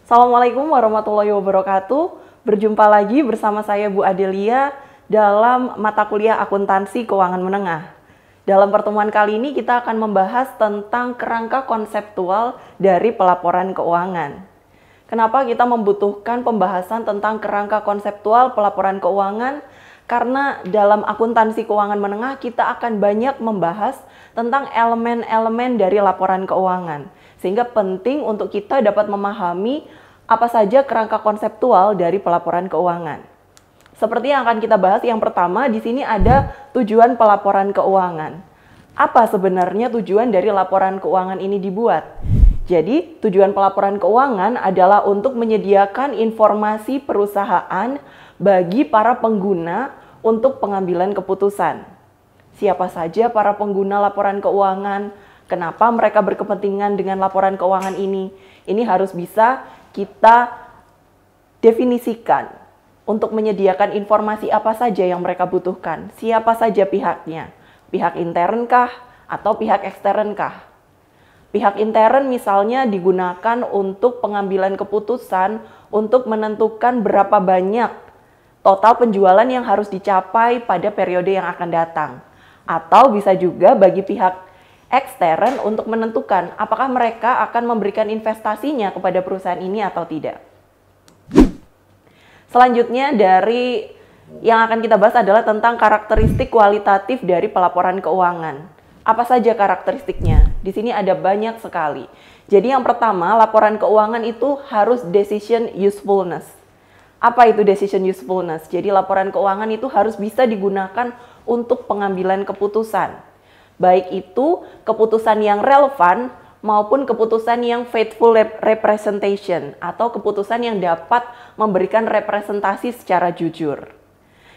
Assalamualaikum warahmatullahi wabarakatuh. Berjumpa lagi bersama saya Bu Adelia dalam mata kuliah Akuntansi Keuangan Menengah. Dalam pertemuan kali ini kita akan membahas tentang kerangka konseptual dari pelaporan keuangan. Kenapa kita membutuhkan pembahasan tentang kerangka konseptual pelaporan keuangan? Karena dalam akuntansi keuangan menengah kita akan banyak membahas tentang elemen-elemen dari laporan keuangan. Sehingga penting untuk kita dapat memahami apa saja kerangka konseptual dari pelaporan keuangan. Seperti yang akan kita bahas, yang pertama di sini ada tujuan pelaporan keuangan. Apa sebenarnya tujuan dari laporan keuangan ini dibuat? Jadi, tujuan pelaporan keuangan adalah untuk menyediakan informasi perusahaan bagi para pengguna untuk pengambilan keputusan. Siapa saja para pengguna laporan keuangan? Kenapa mereka berkepentingan dengan laporan keuangan ini? Ini harus bisa kita definisikan untuk menyediakan informasi apa saja yang mereka butuhkan. Siapa saja pihaknya? Pihak intern kah atau pihak ekstern kah? Pihak intern misalnya digunakan untuk pengambilan keputusan untuk menentukan berapa banyak total penjualan yang harus dicapai pada periode yang akan datang. Atau bisa juga bagi pihak ekstern untuk menentukan apakah mereka akan memberikan investasinya kepada perusahaan ini atau tidak. Selanjutnya dari yang akan kita bahas adalah tentang karakteristik kualitatif dari pelaporan keuangan. Apa saja karakteristiknya? Di sini ada banyak sekali. Jadi yang pertama, laporan keuangan itu harus decision usefulness. Apa itu decision usefulness? Jadi laporan keuangan itu harus bisa digunakan untuk pengambilan keputusan. Baik itu keputusan yang relevan maupun keputusan yang faithful representation atau keputusan yang dapat memberikan representasi secara jujur.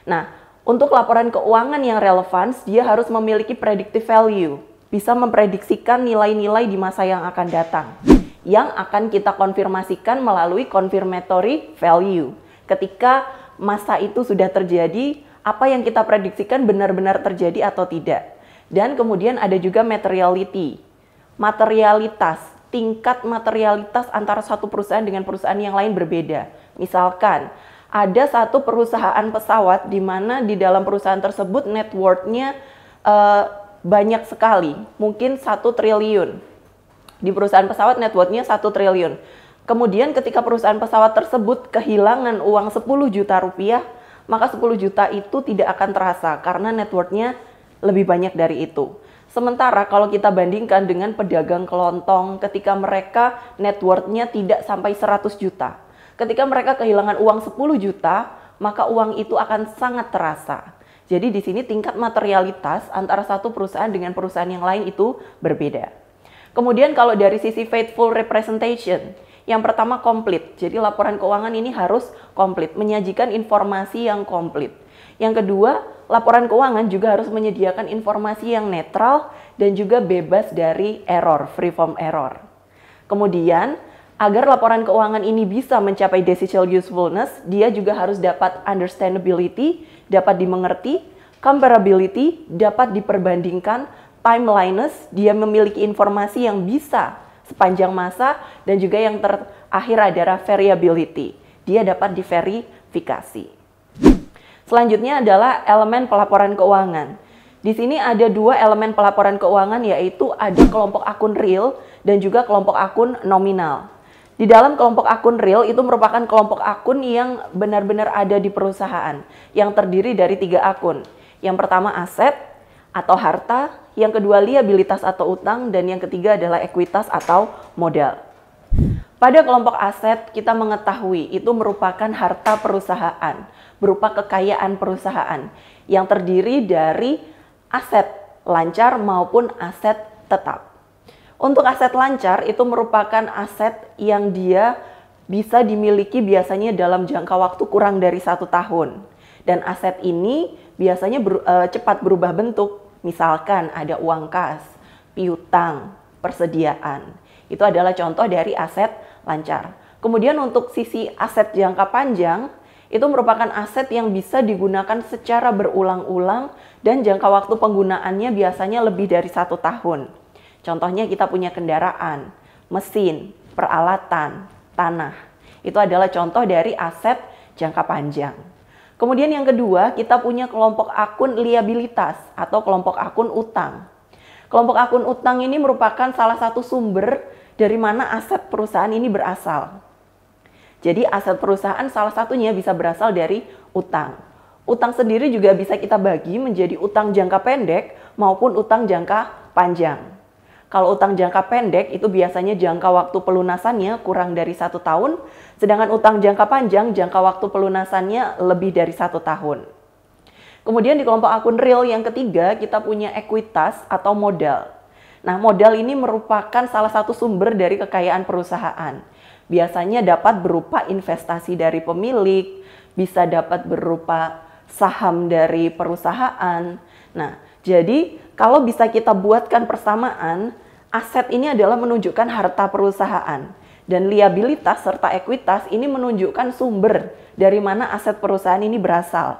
Nah, untuk laporan keuangan yang relevan, dia harus memiliki predictive value, bisa memprediksikan nilai-nilai di masa yang akan datang, yang akan kita konfirmasikan melalui confirmatory value. Ketika masa itu sudah terjadi, apa yang kita prediksikan benar-benar terjadi atau tidak. Dan kemudian ada juga materiality, materialitas, tingkat materialitas antara satu perusahaan dengan perusahaan yang lain berbeda. Misalkan, ada satu perusahaan pesawat di mana di dalam perusahaan tersebut net worth-nya banyak sekali, mungkin 1 triliun. Di perusahaan pesawat net worth-nya 1 triliun. Kemudian ketika perusahaan pesawat tersebut kehilangan uang 10 juta rupiah, maka 10 juta itu tidak akan terasa karena net worth-nya lebih banyak dari itu. Sementara kalau kita bandingkan dengan pedagang kelontong ketika mereka net worth-nya tidak sampai 100 juta. Ketika mereka kehilangan uang 10 juta, maka uang itu akan sangat terasa. Jadi di sini tingkat materialitas antara satu perusahaan dengan perusahaan yang lain itu berbeda. Kemudian kalau dari sisi faithful representation, yang pertama komplit. Jadi laporan keuangan ini harus komplit, menyajikan informasi yang komplit. Yang kedua, laporan keuangan juga harus menyediakan informasi yang netral dan juga bebas dari error, free from error. Kemudian, agar laporan keuangan ini bisa mencapai decision usefulness, dia juga harus dapat understandability, dapat dimengerti, comparability, dapat diperbandingkan, timeliness, dia memiliki informasi yang bisa sepanjang masa, dan juga yang terakhir adalah variability, dia dapat diverifikasi. Selanjutnya adalah elemen pelaporan keuangan. Di sini ada 2 elemen pelaporan keuangan, yaitu ada kelompok akun real dan juga kelompok akun nominal. Di dalam kelompok akun real itu merupakan kelompok akun yang benar-benar ada di perusahaan, yang terdiri dari 3 akun. Yang pertama aset atau harta, yang kedua liabilitas atau utang, dan yang ketiga adalah ekuitas atau modal. Pada kelompok aset kita mengetahui itu merupakan harta perusahaan, berupa kekayaan perusahaan yang terdiri dari aset lancar maupun aset tetap. Untuk aset lancar itu merupakan aset yang dia bisa dimiliki biasanya dalam jangka waktu kurang dari 1 tahun. Dan aset ini biasanya cepat berubah bentuk. Misalkan ada uang kas, piutang, persediaan. Itu adalah contoh dari aset lancar. Kemudian untuk sisi aset jangka panjang, itu merupakan aset yang bisa digunakan secara berulang-ulang dan jangka waktu penggunaannya biasanya lebih dari 1 tahun. Contohnya kita punya kendaraan, mesin, peralatan, tanah. Itu adalah contoh dari aset jangka panjang. Kemudian yang kedua, kita punya kelompok akun liabilitas atau kelompok akun utang. Kelompok akun utang ini merupakan salah satu sumber dari mana aset perusahaan ini berasal. Jadi aset perusahaan salah satunya bisa berasal dari utang. Utang sendiri juga bisa kita bagi menjadi utang jangka pendek maupun utang jangka panjang. Kalau utang jangka pendek itu biasanya jangka waktu pelunasannya kurang dari 1 tahun, sedangkan utang jangka panjang jangka waktu pelunasannya lebih dari 1 tahun. Kemudian di kelompok akun real yang ketiga kita punya ekuitas atau modal. Nah, modal ini merupakan salah satu sumber dari kekayaan perusahaan. Biasanya dapat berupa investasi dari pemilik, bisa dapat berupa saham dari perusahaan. Nah, jadi kalau bisa kita buatkan persamaan, aset ini adalah menunjukkan harta perusahaan. Dan liabilitas serta ekuitas ini menunjukkan sumber dari mana aset perusahaan ini berasal.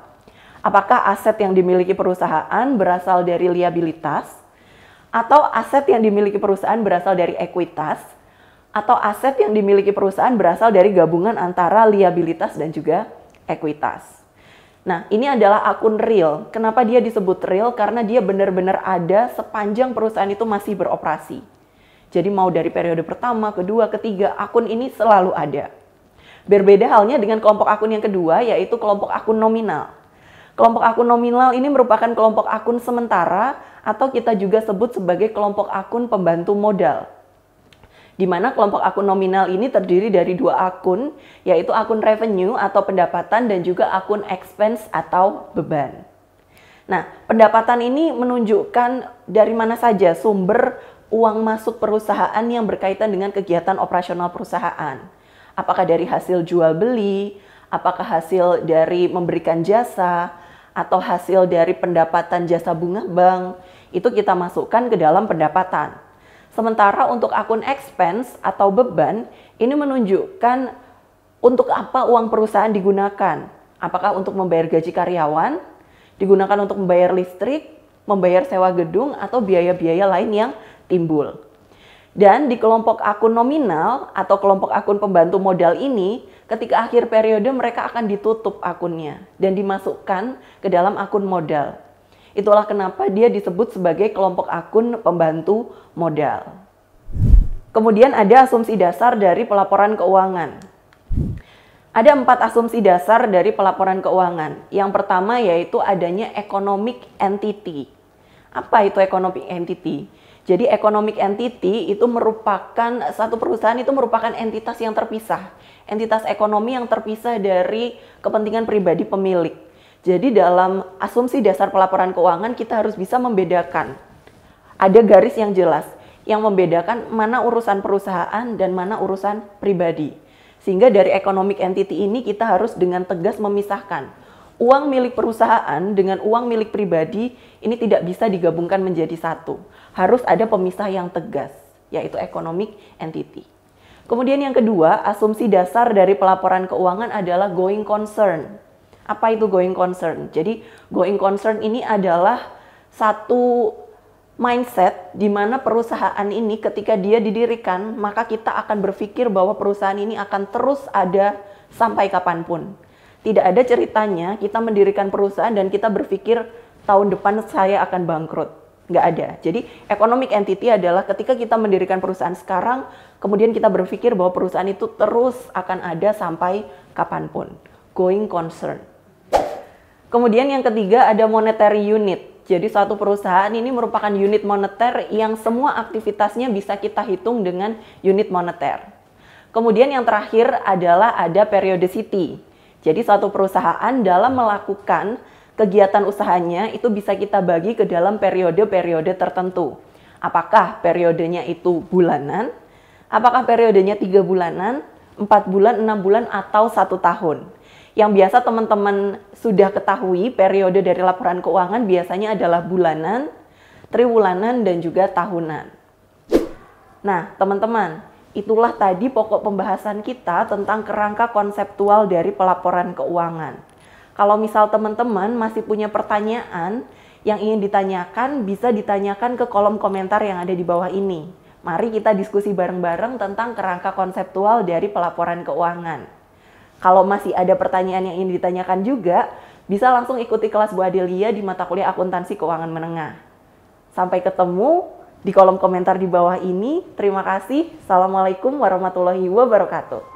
Apakah aset yang dimiliki perusahaan berasal dari liabilitas, atau aset yang dimiliki perusahaan berasal dari ekuitas, atau aset yang dimiliki perusahaan berasal dari gabungan antara liabilitas dan juga ekuitas. Nah, ini adalah akun real. Kenapa dia disebut real? Karena dia benar-benar ada sepanjang perusahaan itu masih beroperasi. Jadi mau dari periode pertama, kedua, ketiga, akun ini selalu ada. Berbeda halnya dengan kelompok akun yang kedua, yaitu kelompok akun nominal. Kelompok akun nominal ini merupakan kelompok akun sementara atau kita juga sebut sebagai kelompok akun pembantu modal. Di mana kelompok akun nominal ini terdiri dari 2 akun, yaitu akun revenue atau pendapatan dan juga akun expense atau beban. Nah, pendapatan ini menunjukkan dari mana saja sumber uang masuk perusahaan yang berkaitan dengan kegiatan operasional perusahaan. Apakah dari hasil jual beli, apakah hasil dari memberikan jasa, atau hasil dari pendapatan jasa bunga bank, itu kita masukkan ke dalam pendapatan. Sementara untuk akun expense atau beban, ini menunjukkan untuk apa uang perusahaan digunakan. Apakah untuk membayar gaji karyawan, digunakan untuk membayar listrik, membayar sewa gedung, atau biaya-biaya lain yang timbul. Dan di kelompok akun nominal atau kelompok akun pembantu modal ini, ketika akhir periode mereka akan ditutup akunnya dan dimasukkan ke dalam akun modal. Itulah kenapa dia disebut sebagai kelompok akun pembantu modal. Kemudian ada asumsi dasar dari pelaporan keuangan. Ada 4 asumsi dasar dari pelaporan keuangan. Yang pertama yaitu adanya economic entity. Apa itu economic entity? Jadi economic entity itu merupakan, satu perusahaan itu merupakan entitas yang terpisah. Entitas ekonomi yang terpisah dari kepentingan pribadi pemilik. Jadi dalam asumsi dasar pelaporan keuangan kita harus bisa membedakan. Ada garis yang jelas yang membedakan mana urusan perusahaan dan mana urusan pribadi. Sehingga dari economic entity ini kita harus dengan tegas memisahkan. Uang milik perusahaan dengan uang milik pribadi ini tidak bisa digabungkan menjadi satu. Harus ada pemisah yang tegas, yaitu economic entity. Kemudian yang kedua, asumsi dasar dari pelaporan keuangan adalah going concern. Apa itu going concern? Jadi going concern ini adalah satu mindset di mana perusahaan ini ketika dia didirikan, maka kita akan berpikir bahwa perusahaan ini akan terus ada sampai kapanpun. Tidak ada ceritanya kita mendirikan perusahaan dan kita berpikir tahun depan saya akan bangkrut. Nggak ada. Jadi economic entity adalah ketika kita mendirikan perusahaan sekarang, kemudian kita berpikir bahwa perusahaan itu terus akan ada sampai kapanpun. Going concern. Kemudian yang ketiga ada monetary unit. Jadi suatu perusahaan ini merupakan unit moneter yang semua aktivitasnya bisa kita hitung dengan unit moneter. Kemudian yang terakhir adalah ada periodicity. Jadi suatu perusahaan dalam melakukan kegiatan usahanya itu bisa kita bagi ke dalam periode-periode tertentu. Apakah periodenya itu bulanan? Apakah periodenya 3 bulanan, 4 bulan, 6 bulan, atau 1 tahun? Yang biasa teman-teman sudah ketahui, periode dari laporan keuangan biasanya adalah bulanan, triwulan, dan juga tahunan. Nah, teman-teman, itulah tadi pokok pembahasan kita tentang kerangka konseptual dari pelaporan keuangan. Kalau misal teman-teman masih punya pertanyaan yang ingin ditanyakan, bisa ditanyakan ke kolom komentar yang ada di bawah ini. Mari kita diskusi bareng-bareng tentang kerangka konseptual dari pelaporan keuangan. Kalau masih ada pertanyaan yang ingin ditanyakan juga, bisa langsung ikuti kelas Bu Adelia di mata kuliah akuntansi keuangan menengah. Sampai ketemu di kolom komentar di bawah ini. Terima kasih. Assalamualaikum warahmatullahi wabarakatuh.